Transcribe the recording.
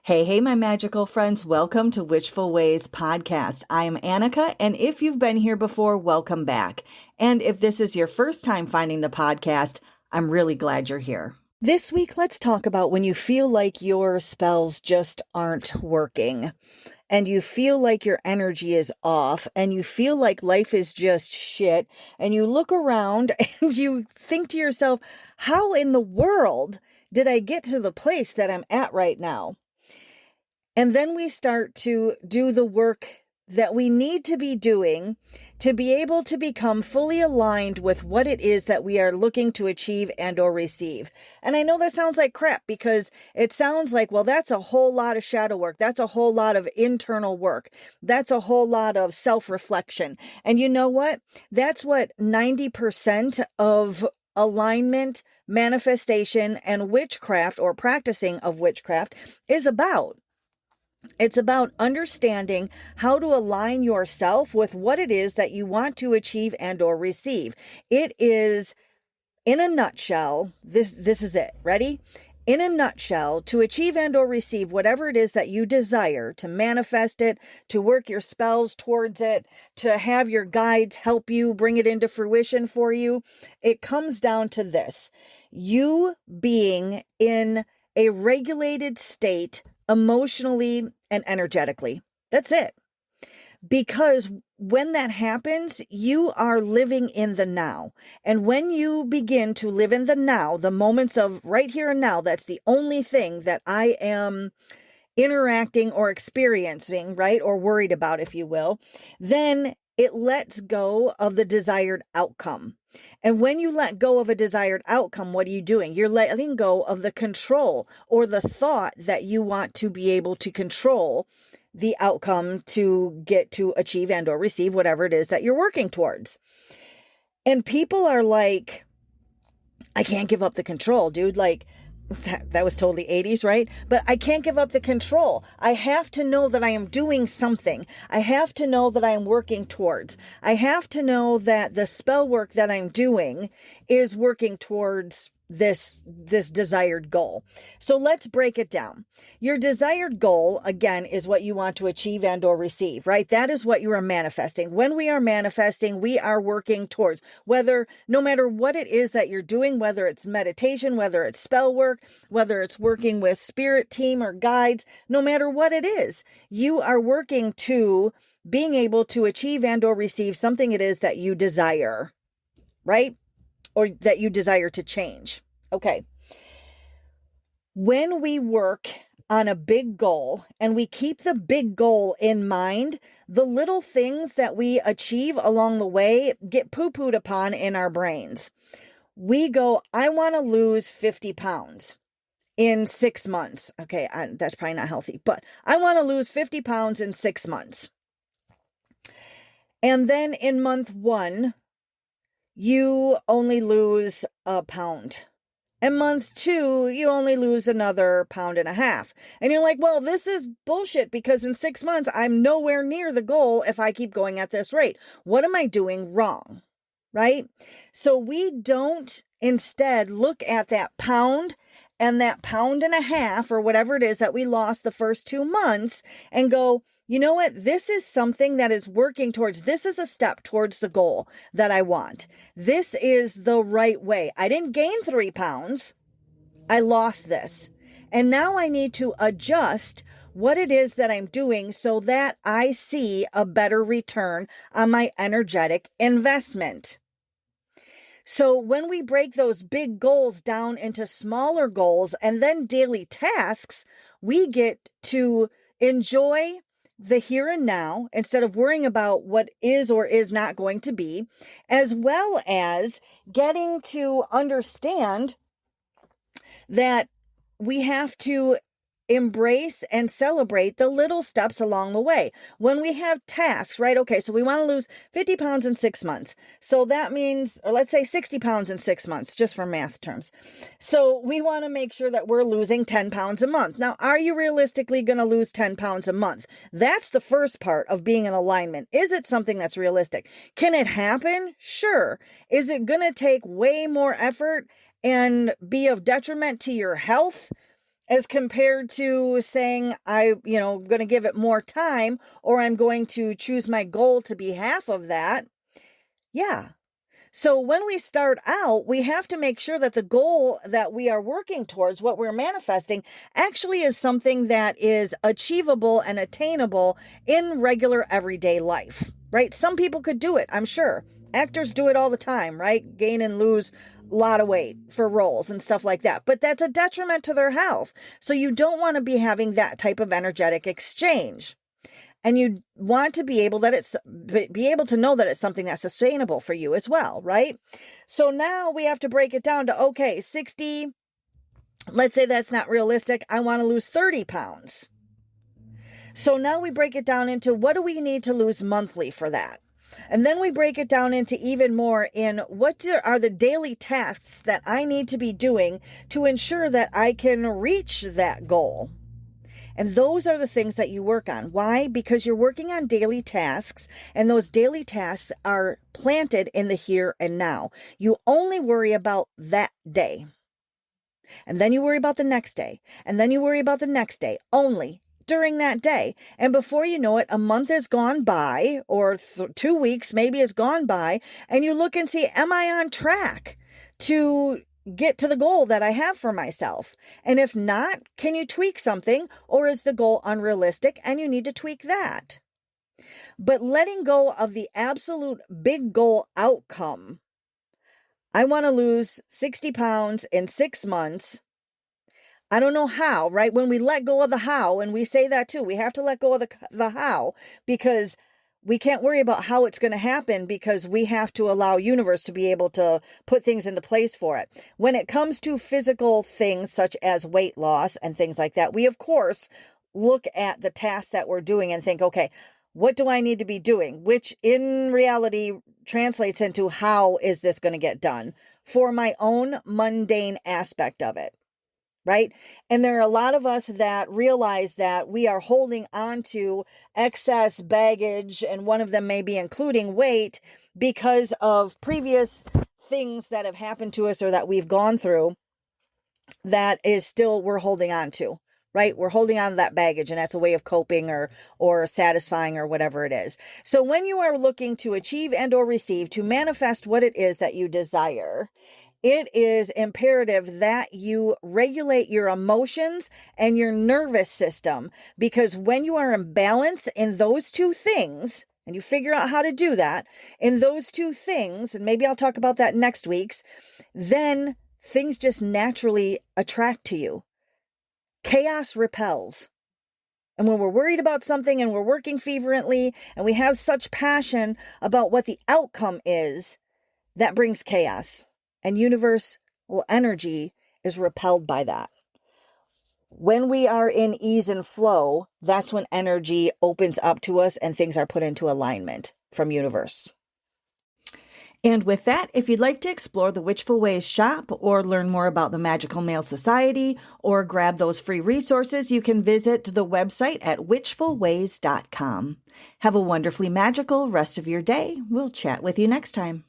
Hey, my magical friends. Welcome to Witchful Ways podcast. I am Annika, and if you've been here before, welcome back. And if this is your first time finding the podcast, I'm really glad you're here. This week, let's talk about when you feel like your spells just aren't working, and you feel like your energy is off, and you feel like life is just shit, and you look around and you think to yourself, how in the world did I get to the place that I'm at right now? And then we start to do the work that we need to be doing to be able to become fully aligned with what it is that we are looking to achieve and or receive. And I know that sounds like crap because it sounds like, well, that's a whole lot of shadow work. That's a whole lot of internal work. That's a whole lot of self-reflection. And you know what? That's what 90% of alignment, manifestation, and witchcraft or practicing of witchcraft is about. It's about understanding how to align yourself with what it is that you want to achieve and or receive. It is, in a nutshell, this is it. Ready? In a nutshell, to achieve and or receive whatever it is that you desire, to manifest it, to work your spells towards it, to have your guides help you bring it into fruition for you, it comes down to this. You being in a regulated state emotionally and energetically. That's it. Because when that happens, you are living in the now. And when you begin to live in the now, the moments of right here and now, that's the only thing that I am interacting or experiencing, right? Or worried about, if you will, then it lets go of the desired outcome. And when you let go of a desired outcome, what are you doing? You're letting go of the control or the thought that you want to be able to control the outcome to get to achieve and or receive whatever it is that you're working towards. And people are like, I can't give up the control, dude. Like, that was totally 80s, right? But I can't give up the control. I have to know that I am doing something. I have to know that I am working towards. I have to know that the spell work that I'm doing is working towards this desired goal. So let's break it down. Your desired goal, again, is what you want to achieve and or receive, right? That is what you are manifesting. When we are manifesting, we are working towards no matter what it is that you're doing, whether it's meditation, whether it's spell work, whether it's working with spirit team or guides, no matter what it is, you are working to being able to achieve and or receive something it is that you desire, right? Or that you desire to change. Okay. When we work on a big goal and we keep the big goal in mind, the little things that we achieve along the way get poo-pooed upon in our brains. We go, I want to lose 50 pounds in 6 months. Okay, that's probably not healthy, but I want to lose 50 pounds in 6 months. And then in month 1, you only lose a pound. In month 2, you only lose another 1.5 pounds. And you're like, well, this is bullshit because in 6 months, I'm nowhere near the goal if I keep going at this rate. What am I doing wrong? Right? So we don't instead look at that pound and that 1.5 pounds or whatever it is that we lost the first 2 months and go, you know what? This is something that is working towards, this is a step towards the goal that I want. This is the right way. I didn't gain 3 pounds. I lost this. And now I need to adjust what it is that I'm doing so that I see a better return on my energetic investment. So when we break those big goals down into smaller goals and then daily tasks, we get to enjoy the here and now instead of worrying about what is or is not going to be, as well as getting to understand that we have to embrace and celebrate the little steps along the way. When we have tasks, right? Okay, so we want to lose 50 pounds in 6 months. So that means, or let's say 60 pounds in 6 months, just for math terms. So we want to make sure that we're losing 10 pounds a month. Now, are you realistically going to lose 10 pounds a month? That's the first part of being in alignment. Is it something that's realistic? Can it happen? Sure. Is it going to take way more effort and be of detriment to your health as compared to saying, going to give it more time, or I'm going to choose my goal to be half of that. Yeah. So when we start out, we have to make sure that the goal that we are working towards, what we're manifesting, actually is something that is achievable and attainable in regular everyday life, right? Some people could do it, I'm sure. Actors do it all the time, right? Gain and lose a lot of weight for roles and stuff like that. But that's a detriment to their health. So you don't want to be having that type of energetic exchange. And you want to be able to know that it's something that's sustainable for you as well, right? So now we have to break it down to, okay, 60, let's say that's not realistic. I want to lose 30 pounds. So now we break it down into what do we need to lose monthly for that? And then we break it down into even more in what are the daily tasks that I need to be doing to ensure that I can reach that goal. And those are the things that you work on. Why? Because you're working on daily tasks, and those daily tasks are planted in the here and now. You only worry about that day. And then you worry about the next day. And then you worry about the next day only during that day. And before you know it, a month has gone by, or 2 weeks maybe has gone by, and you look and see, am I on track to get to the goal that I have for myself? And if not, can you tweak something, or is the goal unrealistic and you need to tweak that? But letting go of the absolute big goal outcome, I want to lose 60 pounds in 6 months. I don't know how, right? When we let go of the how, and we say that too, we have to let go of the how, because we can't worry about how it's going to happen, because we have to allow universe to be able to put things into place for it. When it comes to physical things such as weight loss and things like that, we of course look at the tasks that we're doing and think, okay, what do I need to be doing? Which in reality translates into, how is this going to get done for my own mundane aspect of it? Right? And there are a lot of us that realize that we are holding on to excess baggage, and one of them may be including weight, because of previous things that have happened to us or that we've gone through, that is still we're holding on to, right? We're holding on to that baggage, and that's a way of coping or satisfying or whatever it is. So when you are looking to achieve and or receive, to manifest what it is that you desire, it is imperative that you regulate your emotions and your nervous system, because when you are in balance in those two things, and you figure out how to do that in those two things, and maybe I'll talk about that next week's, then things just naturally attract to you. Chaos repels. And when we're worried about something and we're working fervently and we have such passion about what the outcome is, that brings chaos. And universal energy is repelled by that. When we are in ease and flow, that's when energy opens up to us and things are put into alignment from universe. And with that, if you'd like to explore the Witchful Ways shop, or learn more about the Magical Male Society, or grab those free resources, you can visit the website at witchfulways.com. Have a wonderfully magical rest of your day. We'll chat with you next time.